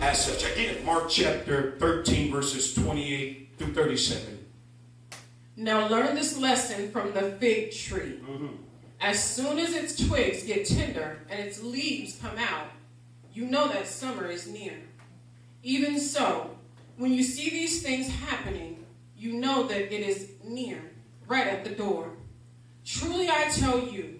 as such. Again, Mark chapter 13, verses 28 through 37. Now learn this lesson from the fig tree. As soon as its twigs get tender and its leaves come out, you know that summer is near. Even so, when you see these things happening, you know that it is near, right at the door. Truly I tell you,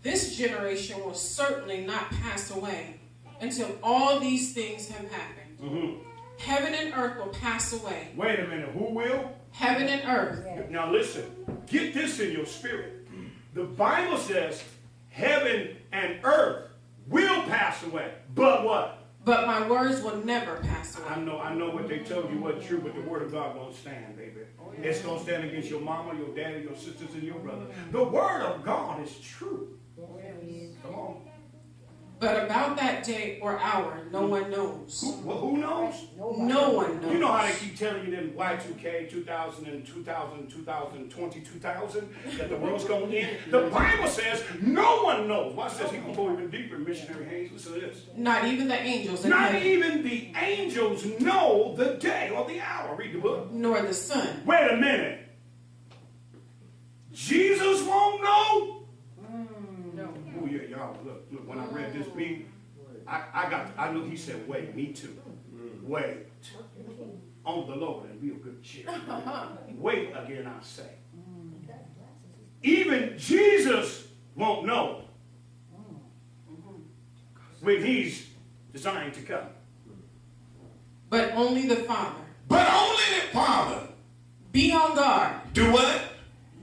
this generation will certainly not pass away until all these things have happened. Heaven and earth will pass away. Wait a minute, who will? Heaven and earth. Now listen, get this in your spirit. The Bible says heaven and earth will pass away. But what? But my words will never pass away. I know what they told you wasn't true, but the word of God won't stand, baby. It's going to stand against your mama, your daddy, your sisters, and your brother. The word of God is true. Come on. But about that day or hour, no one knows. Who knows? No one knows. You know how they keep telling you that Y2K, 2000 and 2000, 2020, 2000, that the world's going to end? The Bible says no one knows. Watch this. He can go even deeper, missionary Hayes. Listen to this. Not even the angels in Not heaven, even the angels know the day or the hour. Read the book. nor the Son. Wait a minute. Jesus won't know? Oh, yeah, y'all, look, when I read this beat, I knew he said, wait, me too. Wait on the Lord and be of good cheer. Wait again, I say. Even Jesus won't know when he's designed to come. But only the Father. But only the Father. Be on guard. Do what?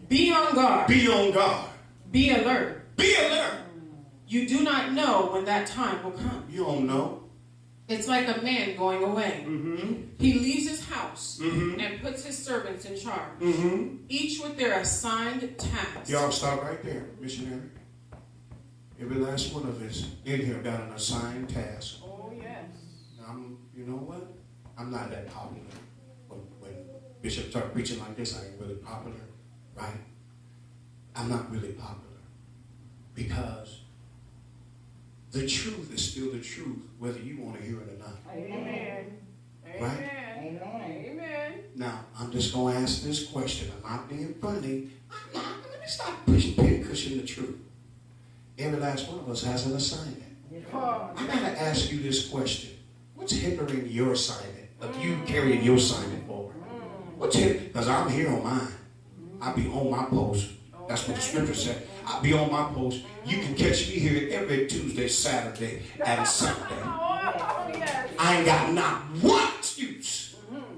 Be on guard. Be on guard. Be alert. Be alert. You do not know when that time will come. You don't know. It's like a man going away. He leaves his house and puts his servants in charge, each with their assigned task. Y'all stop right there, missionary. Every last one of us in here got an assigned task. Oh, yes. You know what? I'm not that popular. When Bishop started preaching like this, I ain't really popular, right? I'm not really popular because the truth is still the truth, whether you want to hear it or not. Amen. Right? Amen. Now, I'm just going to ask this question. I'm not being funny. Let me stop pushing the truth. Every last one of us has an assignment. I got to ask you this question. What's hindering your assignment of you carrying your assignment forward? What's hindering? Because I'm here on mine. I'll be on my post. That's what the scripture said. I'll be on my post. You can catch me here every Tuesday, Saturday, and Sunday. I ain't got not one excuse.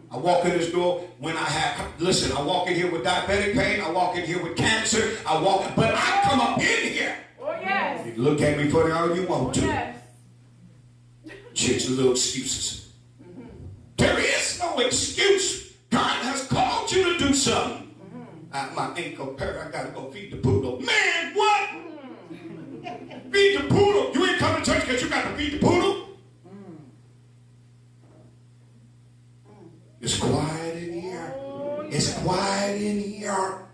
I walk in this door when I walk in here with diabetic pain. I walk in here with cancer. But I come up in here. Oh, yes. You look at me funny all you want to. Yes. Chase little excuses. There is no excuse. God has called you to do something. My ankle hurt. I gotta go feed the poodle. Man, what? Feed the poodle. You ain't coming to church because you got to feed the poodle. It's quiet in here. It's quiet in here.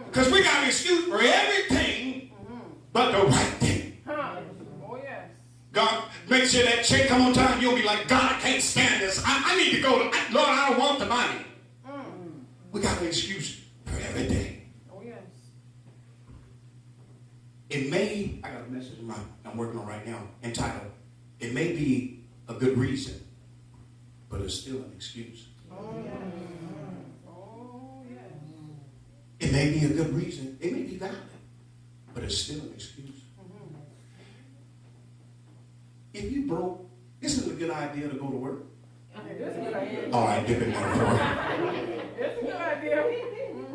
Because we got an excuse for everything but the right thing. Oh, yes. God, make sure that check come on time. You'll be like, God, I can't stand this. I need to go. Lord, I don't want the money. We got an excuse for everything. Oh, yes. I got a message I'm working on right now entitled, it may be a good reason, but it's still an excuse. Oh, yes. Oh, yes. It may be a good reason. It may be valid, but it's still an excuse. If you broke, isn't it a good idea to go to work? It's a good idea. All right, different metaphor. It's a good idea.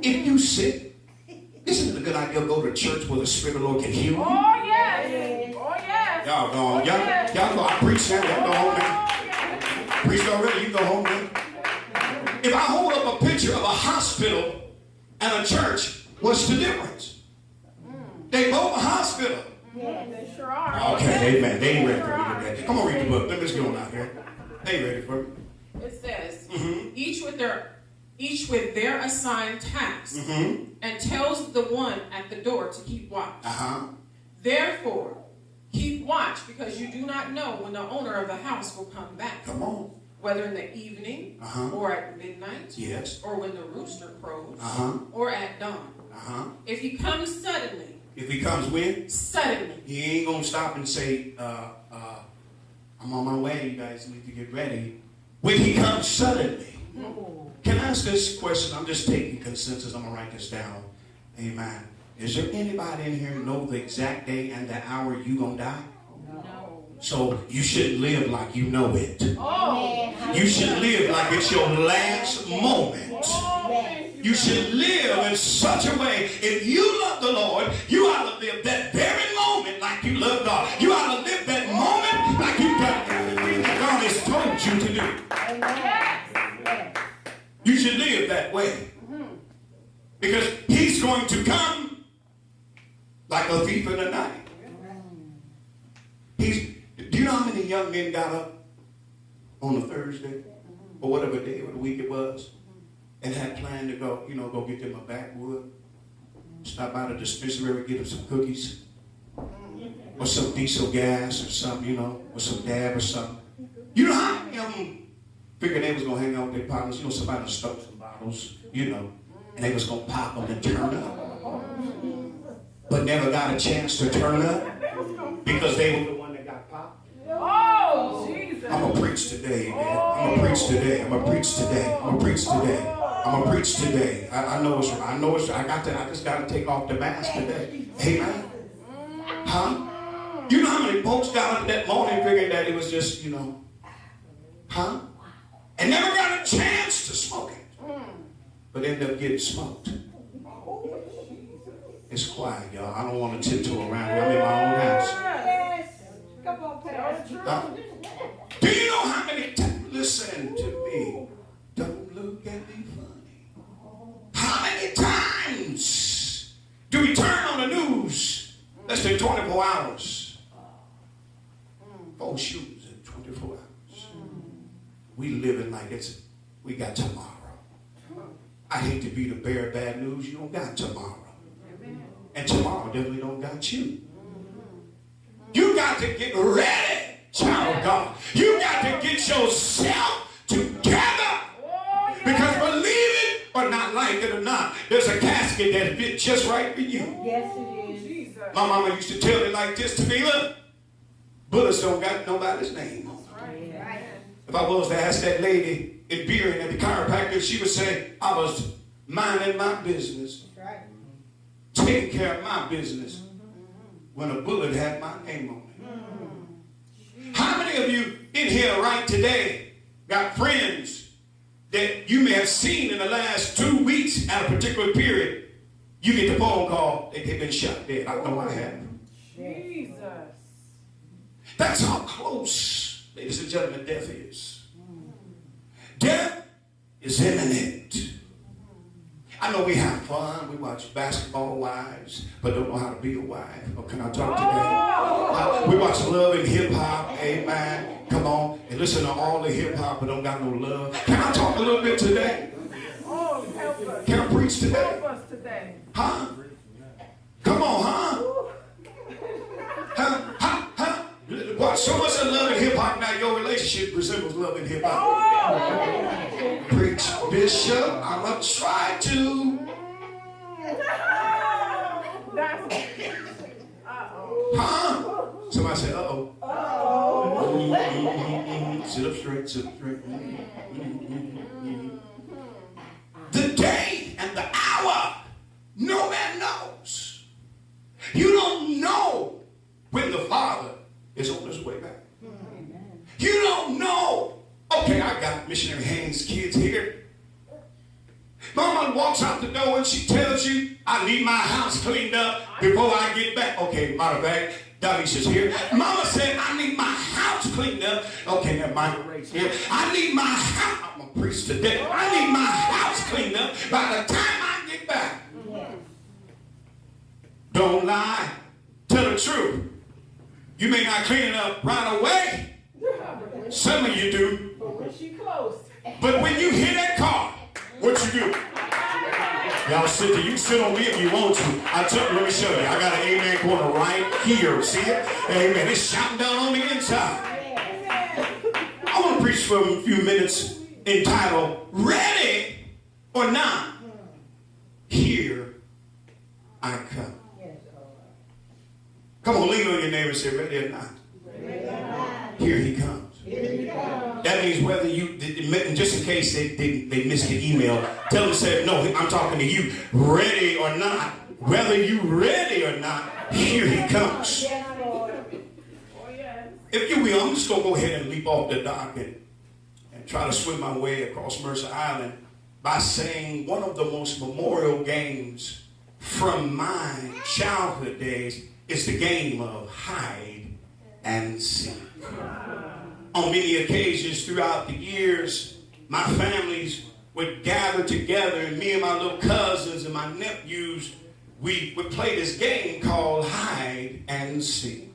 If you sick, isn't it a good idea to go to church where the Spirit of the Lord can heal you? Oh, yes. Oh, yes. Y'all go on. Y'all go. I preach now. Y'all go home now. Preached already. You go home now. If I hold up a picture of a hospital and a church, what's the difference? They both a hospital. Yeah, they sure are. Okay, amen. They ain't ready for me today. Come on, read the book. Let me just get on out here. They ain't ready for me. It says, each with their assigned task, and tells the one at the door to keep watch. Therefore, Keep watch, because you do not know when the owner of the house will come back. Come on. Whether in the evening, or at midnight, Yes. or when the rooster crows, or at dawn. If he comes suddenly. If he comes when? Suddenly. He ain't going to stop and say, I'm on my way. You guys need to get ready. When he comes suddenly. Can I ask this question? I'm just taking consensus. I'm going to write this down. Amen. Is there anybody in here who know the exact day and the hour you going to die? No. So you should live like you know it. Oh. You should live like it's your last moment. You should live in such a way. If you love the Lord, you ought to live that very moment like you love God. You ought to live that moment like you've done everything that God has told you to do. You should live that way. Because he's going to come like a thief in the night. Do you know how many young men got up on a Thursday or whatever day of the week it was and had planned to go, go get them a backwood, stop by the dispensary, get them some cookies or some diesel gas or something, or some dab or something. You know how many of them figured they was going to hang out with their partners? Somebody stole some bottles, and they was going to pop them and turn up. But never got a chance to turn up because they were the one that got popped. Oh, Jesus. I'm going to preach today, man. I'm going to preach today. I'm going to preach today. I'm going to preach today. I'm going to preach today. I know it's right. I just got to take off the mask today. Amen. Huh? You know how many folks got up that morning figuring that it was just, huh? And never got a chance to smoke it. But ended up getting smoked. It's quiet, y'all. I don't want to tiptoe around. I'm in my own house. Come on, Pastor. Do you know how many times? Listen to me. Don't look at me funny. How many times do we turn on the news? Less than 24 hours. 4 shootings in 24 hours. We living like we got tomorrow. I hate to be the bearer of bad news. You don't got tomorrow. And tomorrow definitely don't got you. You got to get ready, child of God. You got to get yourself together. Because believe it or not, like it or not, there's a casket that fits just right for you. Yes, it is. My mama used to tell me like this to me, look, bullets don't got nobody's name on them. Right. If I was to ask that lady in Beering at the chiropractor, she would say, I was minding my business, Right. taking care of my business, when a bullet had my name on it. How many of you in here right today got friends that you may have seen in the last 2 weeks at a particular period? You get the phone call, they've been shot dead. I know I have. Jesus. That's how close, ladies and gentlemen, death is. Death is imminent. I know we have fun. We watch Basketball Wives, but don't know how to be a wife. Oh, can I talk today? We watch Love and Hip Hop. Amen. Come on and listen to all the hip hop, but don't got no love. Can I talk a little bit today? Oh, help us. Can I preach today? Help us today. Huh? Come on, huh? Watch so much of love and hip hop now. Your relationship resembles love and hip hop. Preach, Bishop. I'ma try to. Huh? Somebody said, uh-oh. Sit up straight, sit up straight. The day and the hour, no man knows. You don't know when the Father is on his way back. You don't know. Okay, I got Missionary Haynes' kids here. Mama walks out the door and she tells you, I need my house cleaned up before I get back. Okay, matter of fact, Davisha's here. Mama said, I need my house cleaned up. Okay, never mind. Here. I need my house. I'm a priest today. I need my house cleaned up by the time I get back. Don't lie. Tell the truth. You may not clean it up right away. Some of you do. But when she close. But when you hear that car, what you do? Y'all sit there. You can sit on me if you want to. Let me show you. I got an amen corner right here. See it? Amen. It's shouting down on the inside. I want to preach for a few minutes entitled, Ready or Not, Here I Come. Come on, lean on your neighbor and say, ready or not. Here he comes. That means whether you, just in case they missed the email, tell them, say, no, I'm talking to you. Ready or not, whether you ready or not, here he comes. If you will, I'm just going to go ahead and leap off the dock and try to swim my way across Mercer Island by saying one of the most memorial games from my childhood days is the game of hide and seek. On many occasions throughout the years, my families would gather together, and me and my little cousins and my nephews, we would play this game called hide and seek.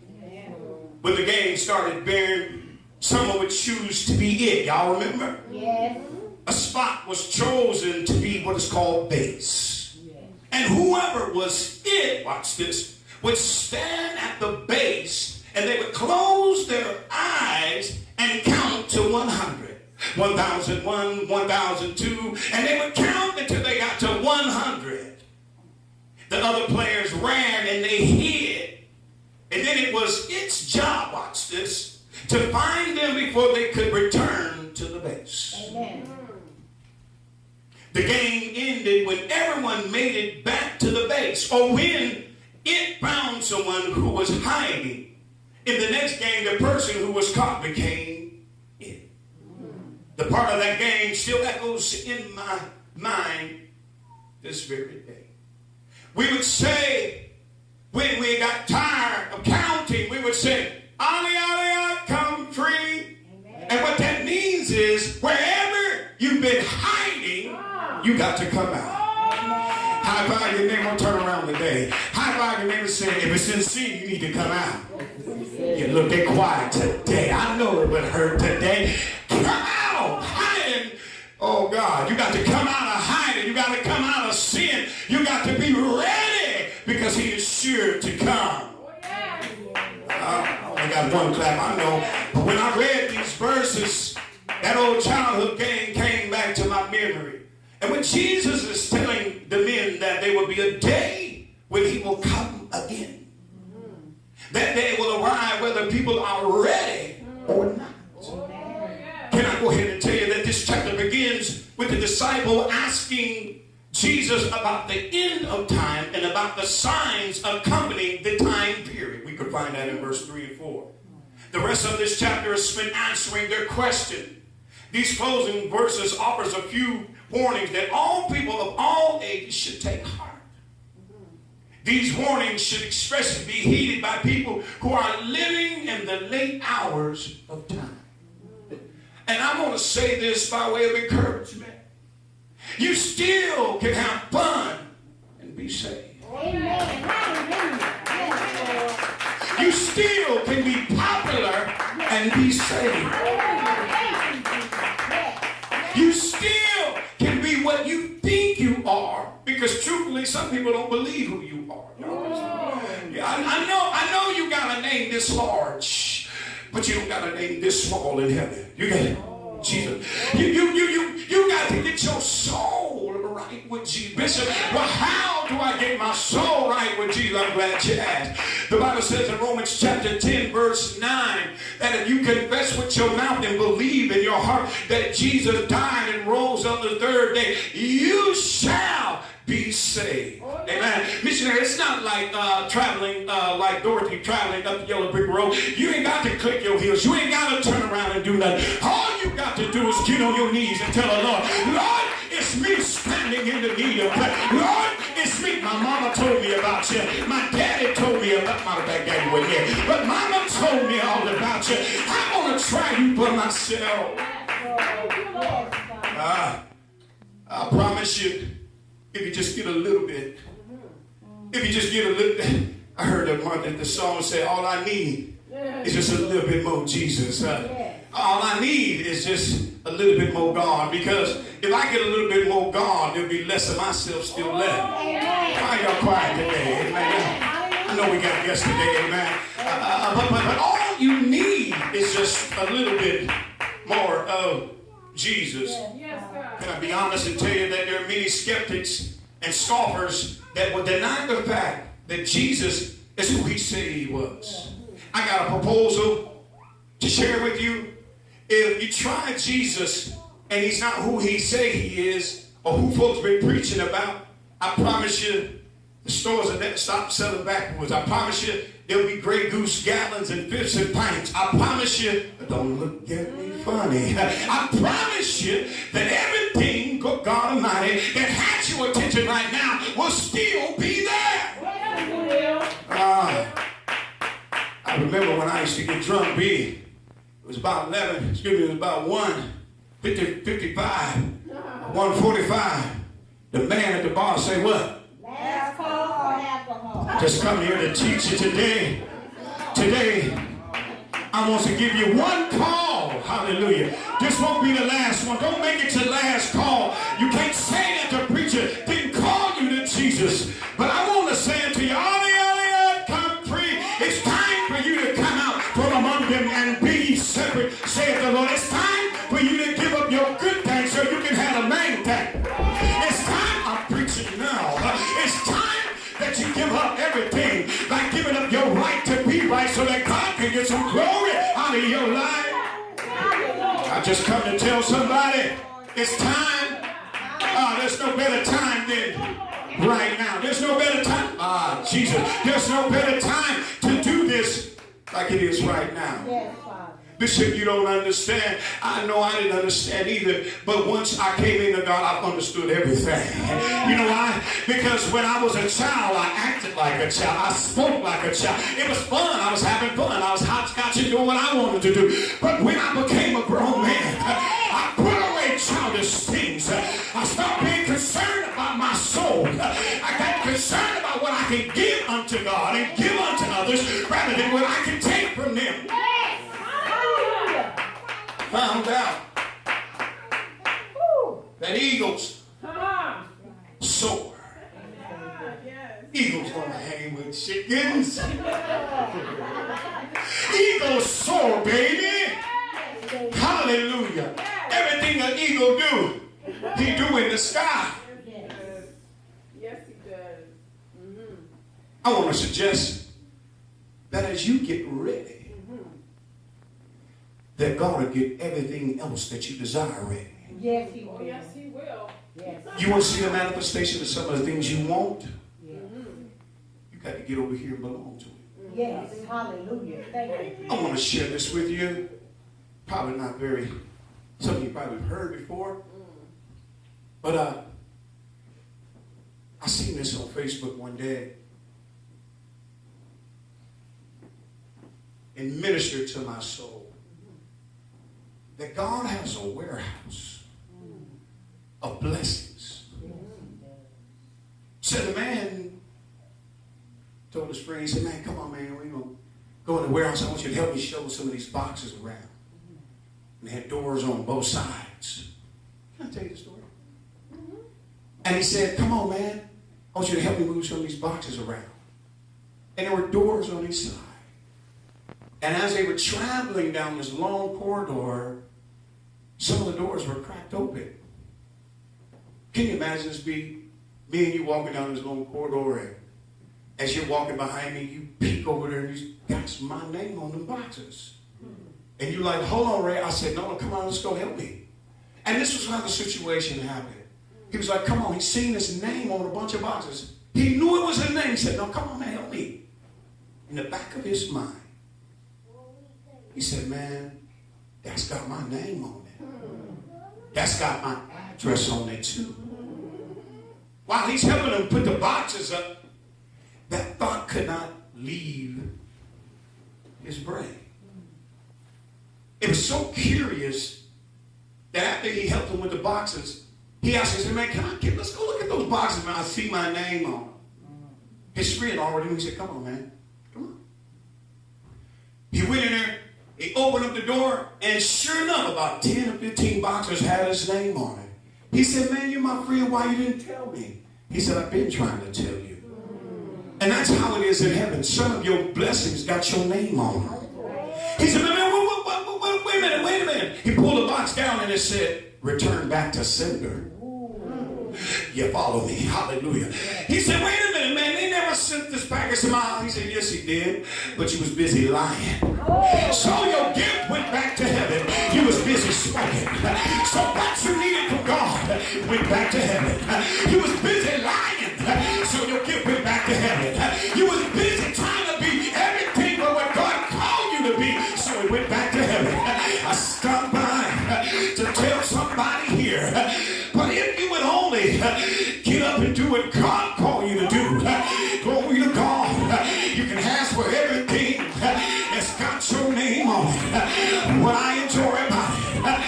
When the game started bearing, someone would choose to be it. Y'all remember? Yes. A spot was chosen to be what is called base. Yes. And whoever was it, watch this, would stand at the base and they would close their eyes and count to 100. 1001, 1002, and they would count until they got to 100. The other players ran and they hid. And then it was its job, watch this, to find them before they could return to the base. Amen. The game ended when everyone made it back to the base, or when it found someone who was hiding. In the next game, the person who was caught became it. The part of that game still echoes in my mind this very day. We would say, when we got tired of counting, we would say, "Ali, Ali, I come free." Amen. And what that means is, wherever you've been hiding, you got to come out. High five your neighbor, turn around today. High five your neighbor and say, if it's in sin, you need to come out. You look at quiet today. I know it would hurt today. Come out hiding. Oh God, you got to come out of hiding. You got to come out of sin. You got to be ready because he is sure to come. I only got one clap, I know. But when I read these verses, that old childhood game came back to my memory. And when Jesus is telling the men that there will be a day when he will come again. That day will arrive whether people are ready or not. Can I go ahead and tell you that this chapter begins with the disciple asking Jesus about the end of time and about the signs accompanying the time period. We could find that in verse 3 and 4. The rest of this chapter is spent answering their question. These closing verses offers a few warnings that all people of all ages should take heart. These warnings should especially be heeded by people who are living in the late hours of time. And I'm going to say this by way of encouragement. You still can have fun and be saved. Amen. You still can be popular and be saved. You still can be what you think you are, because truthfully, some people don't believe who you are. Yeah, I know you got a name this large, but you don't got a name this small in heaven. You got it. Jesus. You got to get your soul right with Jesus. Bishop, well, how do I get my soul right with Jesus? I'm glad you asked. The Bible says in Romans chapter 10, verse 9, that if you confess with your mouth and believe in your heart that Jesus died and rose on the third day, you shall be saved. Amen. Missionary, it's not like traveling like Dorothy traveling up the yellow brick road. You ain't got to click your heels. You ain't got to turn around and do nothing. All you got to do is get on your knees and tell the Lord, Lord, it's me standing in the need of prayer. Lord, it's me. My mama told me about you. My daddy told me about my daddy was here. But mama told me all about you. I want to try you for myself. I promise you, if you just get a little bit, if you just get a little bit, I heard the song say, all I need is just a little bit more Jesus. All I need is just a little bit more gone, because if I get a little bit more gone, there'll be less of myself still left. Why y'all quiet today? Amen. I know we got guests today, amen. But all you need is just a little bit more of Jesus. Yes, God. Can I be honest and tell you that there are many skeptics and scoffers that will deny the fact that Jesus is who he said he was. I got a proposal to share with you. If you try Jesus and he's not who he say he is, or who folks been preaching about, I promise you the stores will never stop selling backwards. I promise you there'll be Grey Goose gallons and fifths and pints. I promise you, don't look at me funny. I promise you that everything, God Almighty, that has your attention right now will still be there. I remember when I used to get drunk big. It was about 11, excuse me, it was about 1:55, 1:45. The man at the bar say what? Last call for alcohol. Just come here to teach you today. Today, I want to give you one call. Hallelujah. This won't be the last one. Don't make it your last call. You can't say that the preacher didn't call you to Jesus. But I want to say it to you, come free. It's time for you to come out from among them and be ye separate, saith the Lord. It's time for you to give up your good things so you can have a main thing. It's time, I'm preaching now. It's time that you give up everything, like giving up your right to be right so that God can get some glory out of your life. I just come to tell somebody, it's time. There's no better time than right now. There's no better time. Jesus, there's no better time to do this like it is right now. Yes, Father. Bishop, you don't understand. I know I didn't understand either. But once I came into God, I understood everything. You know why? Because when I was a child, I acted like a child. I spoke like a child. It was fun. I was having fun. I was hopscotching, doing what I wanted to do. But when I became a grown man, I put away childish things. I stopped being concerned about my soul. I got concerned about what I can give unto God and give unto others rather than what I can take from them. Found out that eagles soar. Eagles don't hang with chickens. Eagles soar, baby. Hallelujah. Everything an eagle do, he do in the sky. Yes, he does. I want to suggest that as you get ready, that God will get everything else that you desire ready. Yes, he will. Oh, yes, he will. Yes. You want to see the manifestation of some of the things you want? Yes. You got to get over here and belong to it. Yes. Hallelujah. Thank you. I want to share this with you. Probably not very, some of you probably have heard before. But I seen this on Facebook one day. And ministered to my soul. That God has a warehouse of blessings. So the man told his friend, he said, man, come on, man, we're going to go in the warehouse. I want you to help me show some of these boxes around. And they had doors on both sides. Can I tell you the story? And he said, come on, man, I want you to help me move some of these boxes around. And there were doors on each side. And as they were traveling down this long corridor, some of the doors were cracked open. Can you imagine this be me and you walking down this long corridor, and as you're walking behind me, you peek over there and you got my name on them boxes. And you're like, hold on, Ray. I said, no, come on, let's go help me. And this was how the situation happened. He was like, come on, he's seen his name on a bunch of boxes. He knew it was his name. He said, no, come on, man, help me. In the back of his mind, he said, man, that's got my name on it. That's got my address on it too. While he's helping them put the boxes up, that thought could not leave his brain. It was so curious that after he helped them with the boxes, he asked, he said, man, let's go look at those boxes, man. I see my name on them. His friend already knew. He said, come on, man. Come on. He went in there, He opened up the door, and sure enough, about 10 or 15 boxers had his name on it. He said, man, you're my friend. Why you didn't tell me? He said, I've been trying to tell you. And that's how it is in heaven. Some of your blessings got your name on them. He said, man, wait a minute. He pulled the box down and it said, return back to sender. You follow me. Hallelujah. He said, wait a minute, man. They never sent this package to my house. He said, yes, he did. But you was busy lying. So your gift went back to heaven. You was busy smoking. So what you needed from God went back to heaven. You was busy lying. So your gift went back to heaven. You was busy trying to be everything but what God called you to be. So it went back to heaven. I stopped by to tell somebody here. But if you would only get up and do what God called you to do, glory to God, you can ask for everything that's got your name on it. What I enjoy about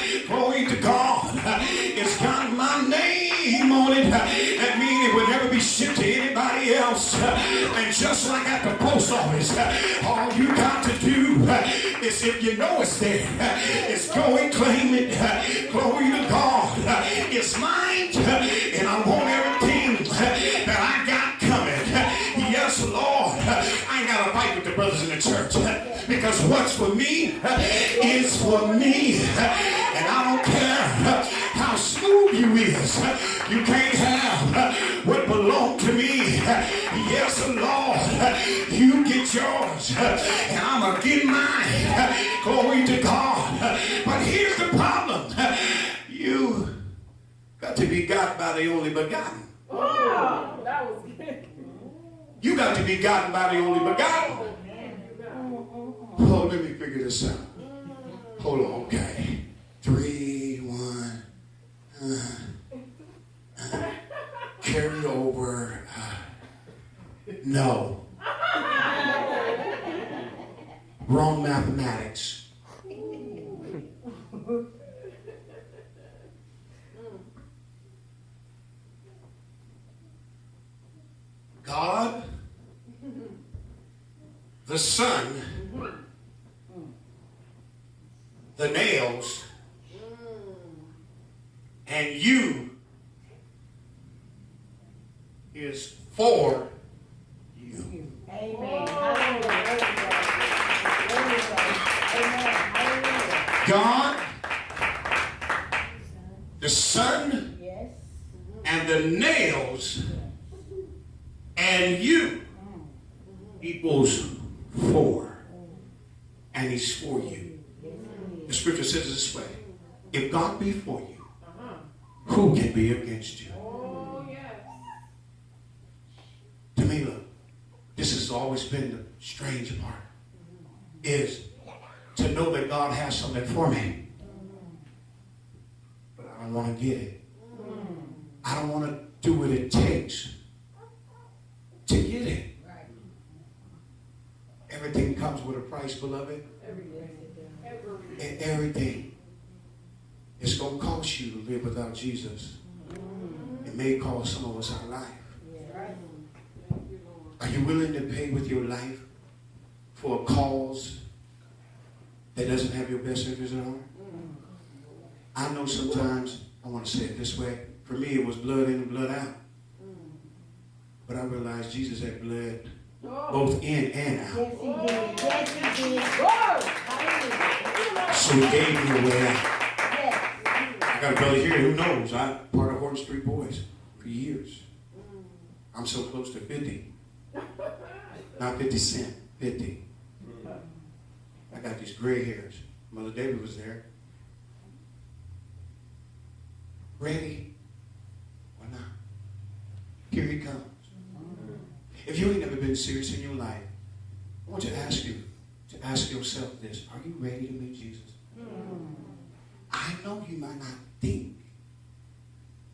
it, glory to God, it's got my name on it. That means it would never be shipped to anybody else. And just like at the post office, all you got to do is, if you know it's there, is go and claim it. Glory to God. It's mine, and I want everything that I got coming. Yes, Lord. I ain't got to fight with the brothers in the church, because what's for me is for me. And I don't care how smooth you is. You can't have what belongs to me. Yes, Lord. You get yours, and I'm going to get mine. Glory to God. But here's the problem. You got to be got by the only begotten. Oh, that was good. You got to be gotten by the only begotten. Oh, let me figure this out. Hold on, okay. 3, 1. Carry over. No. Wrong mathematics. God, the Son, the nails, and you is for you. Amen. God, the Son, Yes. and the nails, and you equals 4. And he's for you. The scripture says it this way. If God be for you, who can be against you? Oh, yes. To me, look, this has always been the strange part, is to know that God has something for me. But I don't want to get it. I don't want to do what it takes to get it. Everything comes with a price, beloved. And everything. It's going to cost you to live without Jesus. It may cost some of us our life. Are you willing to pay with your life for a cause that doesn't have your best interest at heart? I know sometimes, I want to say it this way, for me it was blood in and blood out. But I realized Jesus had blood both in and out. Yes, he did. Yes, he did. Whoa! Hallelujah. So he gave me a way out. Yes. I got a brother here who knows. I'm part of Horton Street Boys for years. I'm so close to 50. Not 50 cents, 50. I got these gray hairs. Mother David was there. Ready or not? Here he comes. If you ain't never been serious in your life, I want to ask you to ask yourself this. Are you ready to meet Jesus? I know you might not think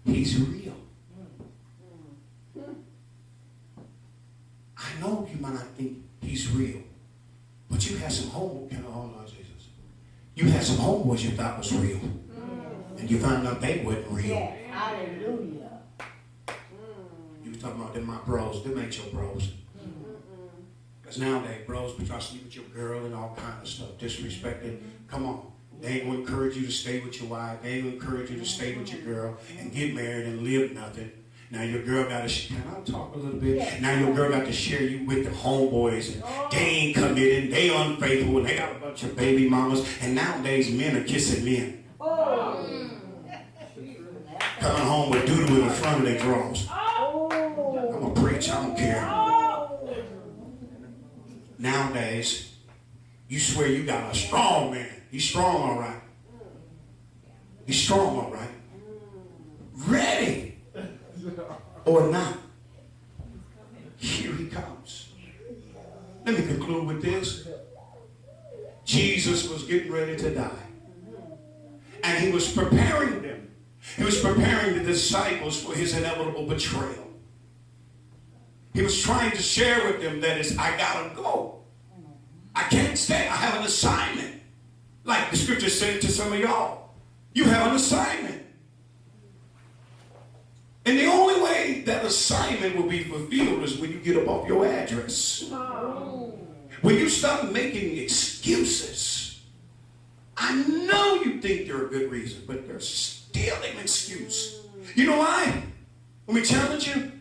he's real. I know you might not think he's real. But you had some homework, oh Lord Jesus. You had some homeboys you thought was real. And you found out they wasn't real. Yes. Hallelujah. You was talking about them my bros. Them ain't your bros. Because Because nowadays, bros be trying to sleep with your girl and all kind of stuff, disrespecting. Come on. They ain't going to encourage you to stay with your wife. They ain't going to encourage you to stay with your girl and get married and live nothing. Now your girl got to, can I talk a little bit? Yes. Now your girl got to share you with the homeboys, and they ain't committed, they unfaithful, and they got a bunch of baby mamas. And nowadays men are kissing men. Coming home with doo-doo in the front of their drawers. I'm going to preach, I don't care. Nowadays, you swear you got a strong man. He's strong, all right. He's strong, all right. Ready or not, here he comes. Let me conclude with this. Jesus was getting ready to die. And he was preparing them. He was preparing the disciples for his inevitable betrayal. He was trying to share with them that I gotta go. I can't stay. I have an assignment. Like the scripture said to some of y'all. You have an assignment. And the only way that assignment will be fulfilled is when you get up off your address. When you stop making excuses. I know you think they're a good reason, but they're still an excuse. You know why? Let me challenge you.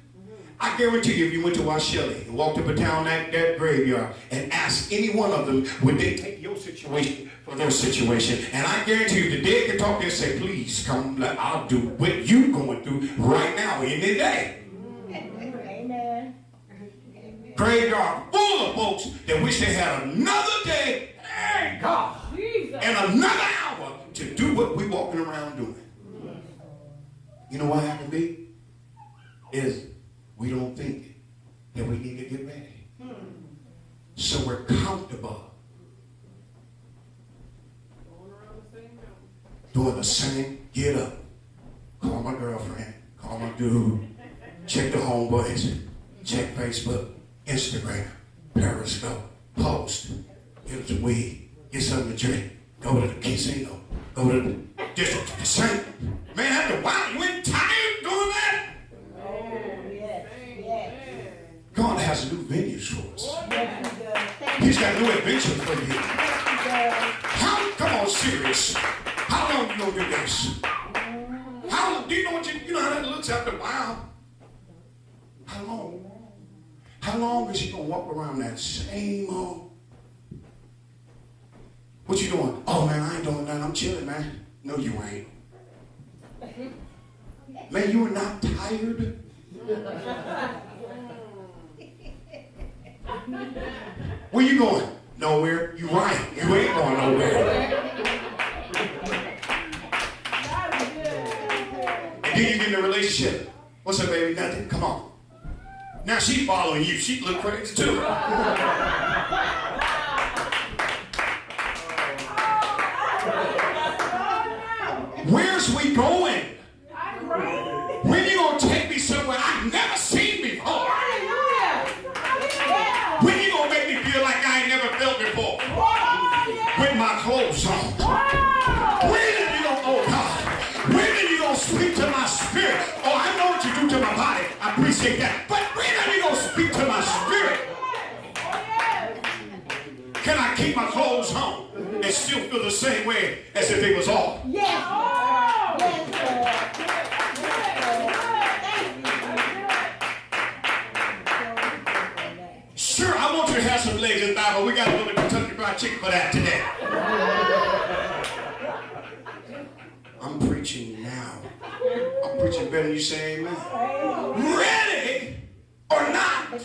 I guarantee you, if you went to Washelli and walked up and down that graveyard and asked any one of them, would they take your situation for their situation? And I guarantee you, the dead can talk and say, please come, I'll do what you going through right now in the day. Amen. Graveyard full of folks that wish they had another day, hey God, and another hour to do what we walking around doing. You know what happened to me? Is we don't think that we need to get ready. So we're comfortable doing the same, get up, call my girlfriend, call my dude, check the homeboys, check Facebook, Instagram, Periscope, post, get some weed, get something to drink, go to the casino, go to the same. Man, after a while, you ain't tired doing that? God has new venues for us. He's got new adventures for you. Come on, serious. How long you gonna do this? How long? Do you know how that looks after a while? How long? How long is he gonna walk around that same old? What you doing? Oh man, I ain't doing nothing. I'm chilling, man. No, you ain't. Man, you are not tired. Where you going? Nowhere. You right. You ain't going nowhere. And then you get in a relationship. What's up, baby? Nothing. Come on. Now she's following you. She look crazy too. Where's we going? When you gonna take me somewhere I've never seen before? When you gonna make me feel like I ain't never felt before? With my clothes on. When are you gonna, oh God, when are you gonna speak to my spirit? Oh, I know what you do to my body. I appreciate that. But when are you gonna speak to my spirit? Can I keep my clothes on and still feel the same way as if they was off? Sure, I want you to have some legs and thigh, but we got to go to Kentucky Fried Chicken for that today. I'm preaching now. I'm preaching better than you say amen. Ready or not,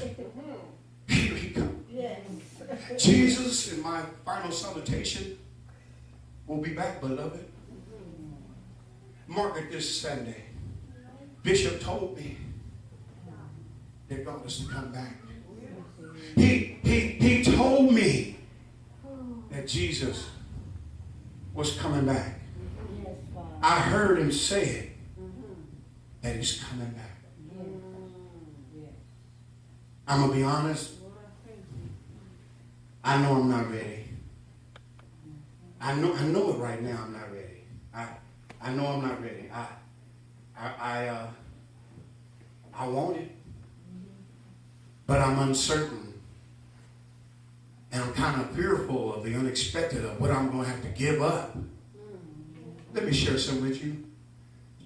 here he comes. Jesus, in my final salutation, will be back, beloved. Mark it this Sunday. Bishop told me that God is to come back. He told me that Jesus was coming back. I heard him say it, that he's coming back. I'm going to be honest. I know I'm not ready. I know it right now. I'm not ready. I know I'm not ready. I want it, but I'm uncertain And I'm kind of fearful of the unexpected of what I'm going to have to give up. Let me share some with you.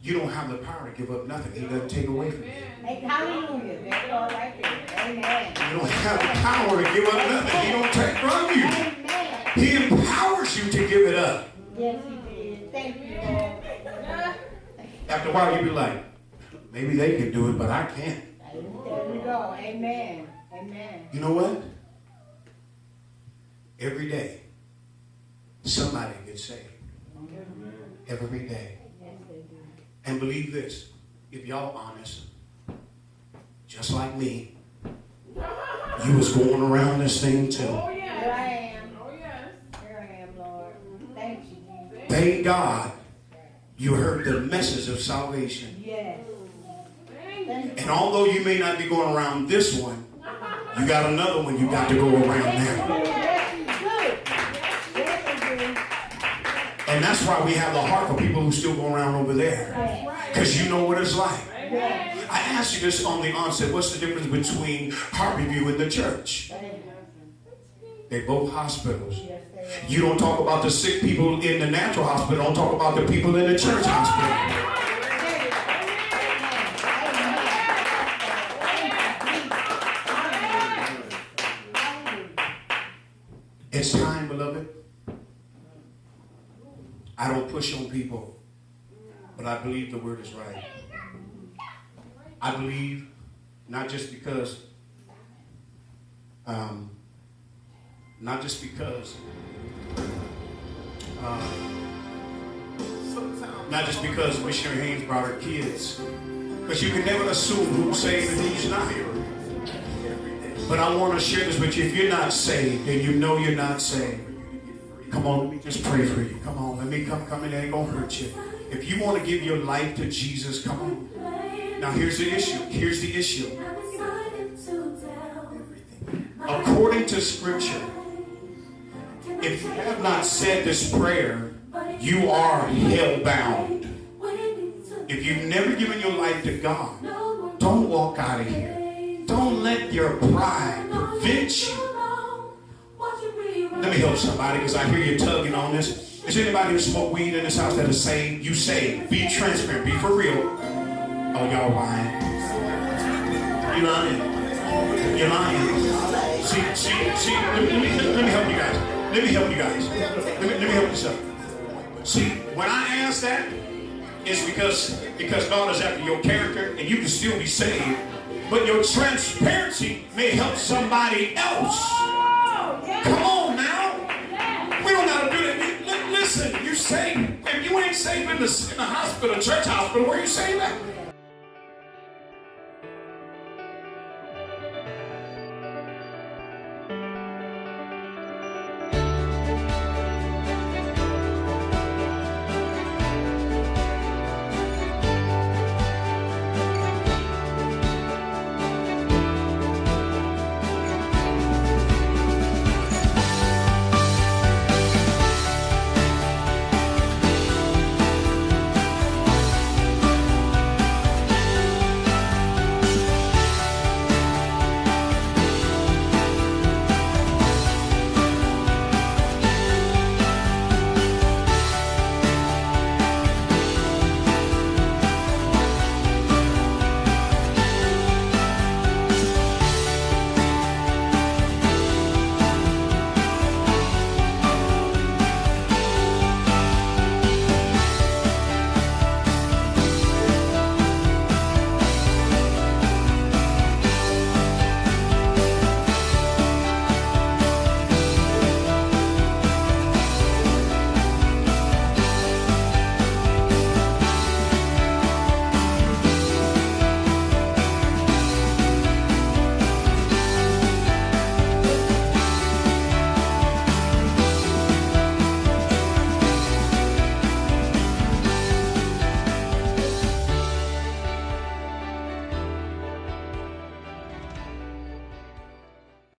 You don't have the power to give up nothing. He doesn't take away from you. Hey, hallelujah. That's all right there. Amen. You don't have the power to give up nothing. He don't take from you. Amen. He empowers you to give it up. Yes, he did. Thank you, Lord. After a while, you'll be like, maybe they can do it, but I can't. There we go. Amen. Amen. You know what? Every day, somebody gets saved. Every day. Yes, they do. And believe this, if y'all honest, just like me, you was going around this thing too. Oh, Here yeah. I am. Oh, yes. Here I am, Lord. Thank you, Jesus. Thank God you heard the message of salvation. Yes. Thank you. And although you may not be going around this one, you got another one you got to go around now. Yes, you do. Yes, you do. And that's why we have the heart for people who still go around over there. Yes. Because you know what it's like. Yes. I asked you this on the onset. What's the difference between Harborview and the church? They're both hospitals. Yes, they are. You don't talk about the sick people in the natural hospital. Don't talk about the people in the church hospital. It's time, beloved. I don't push on people, but I believe the word is right. I believe not just because not just because Missionary Haynes brought her kids, because you can never assume who's saved and who's not. But I want to share this with you. If you're not saved and you know you're not saved, come on, let me just pray for you. Come on, let me come in. It ain't gonna hurt you. If you want to give your life to Jesus, come on. Now here's the issue. Here's the issue. According to Scripture, if you have not said this prayer, you are hell-bound. If you've never given your life to God, don't walk out of here. Don't let your pride prevent you. Let me help somebody, because I hear you tugging on this. Is there anybody who smoke weed in this house that is saved? You saved. Be transparent. Be for real. Oh, y'all lying. You lying. You're lying. See, let me help you guys. Let me help you guys. Let me help you something. See, when I ask that, it's because God is after your character, and you can still be saved, but your transparency may help somebody else. Come on now. We don't got to do that. Listen, you saved. If you ain't saved in the hospital, church hospital, where you saved at?